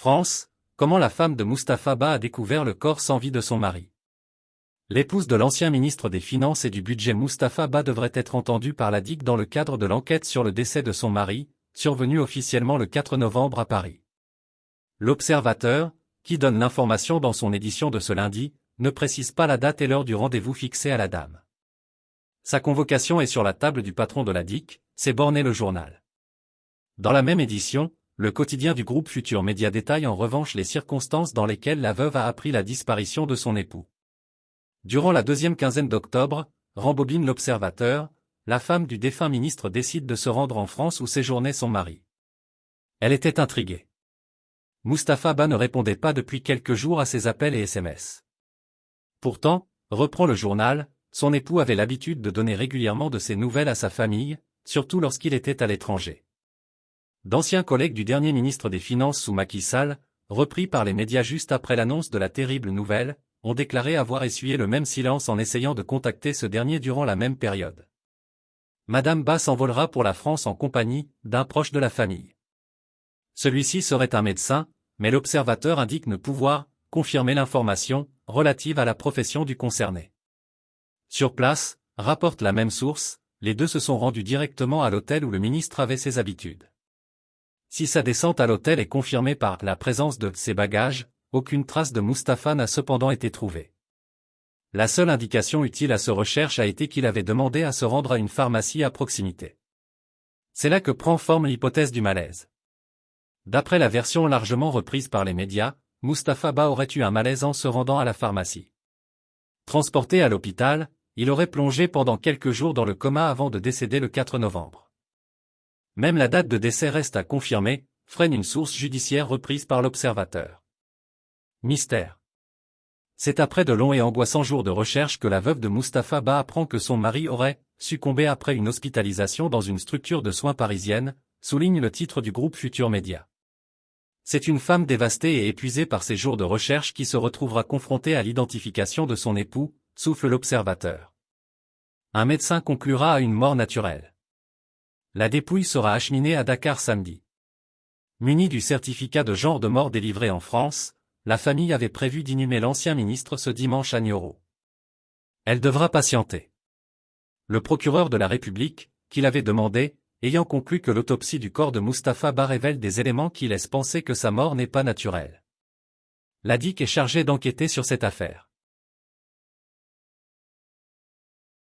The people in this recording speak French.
France, comment la femme de Mustapha Ba a découvert le corps sans vie de son mari. L'épouse de l'ancien ministre des Finances et du Budget Mustapha Ba devrait être entendue par la DIC dans le cadre de l'enquête sur le décès de son mari, survenu officiellement le 4 novembre à Paris. L'Observateur, qui donne l'information dans son édition de ce lundi, ne précise pas la date et l'heure du rendez-vous fixé à la dame. Sa convocation est sur la table du patron de la DIC, s'est borné le journal. Dans la même édition, le quotidien du groupe Futur Média détaille en revanche les circonstances dans lesquelles la veuve a appris la disparition de son époux. Durant la deuxième quinzaine d'octobre, rembobine l'Observateur, la femme du défunt ministre décide de se rendre en France où séjournait son mari. Elle était intriguée. Mustapha Ba ne répondait pas depuis quelques jours à ses appels et SMS. Pourtant, reprend le journal, son époux avait l'habitude de donner régulièrement de ses nouvelles à sa famille, surtout lorsqu'il était à l'étranger. D'anciens collègues du dernier ministre des Finances sous Macky Sall, repris par les médias juste après l'annonce de la terrible nouvelle, ont déclaré avoir essuyé le même silence en essayant de contacter ce dernier durant la même période. Madame Ba s'envolera pour la France en compagnie d'un proche de la famille. Celui-ci serait un médecin, mais l'Observateur indique ne pouvoir confirmer l'information relative à la profession du concerné. Sur place, rapporte la même source, les deux se sont rendus directement à l'hôtel où le ministre avait ses habitudes. Si sa descente à l'hôtel est confirmée par la présence de ses bagages, aucune trace de Mustapha n'a cependant été trouvée. La seule indication utile à ce recherche a été qu'il avait demandé à se rendre à une pharmacie à proximité. C'est là que prend forme l'hypothèse du malaise. D'après la version largement reprise par les médias, Mustapha Ba aurait eu un malaise en se rendant à la pharmacie. Transporté à l'hôpital, il aurait plongé pendant quelques jours dans le coma avant de décéder le 4 novembre. Même la date de décès reste à confirmer, freine une source judiciaire reprise par l'Observateur. Mystère. C'est après de longs et angoissants jours de recherche que la veuve de Mustapha Ba apprend que son mari aurait succombé après une hospitalisation dans une structure de soins parisienne, souligne le titre du groupe Futur Média. C'est une femme dévastée et épuisée par ces jours de recherche qui se retrouvera confrontée à l'identification de son époux, souffle l'Observateur. Un médecin conclura à une mort naturelle. La dépouille sera acheminée à Dakar samedi. Munie du certificat de genre de mort délivré en France, la famille avait prévu d'inhumer l'ancien ministre ce dimanche à Nioro. Elle devra patienter. Le procureur de la République, qui l'avait demandé, ayant conclu que l'autopsie du corps de Mustapha Ba révèle des éléments qui laissent penser que sa mort n'est pas naturelle. La DIC est chargée d'enquêter sur cette affaire.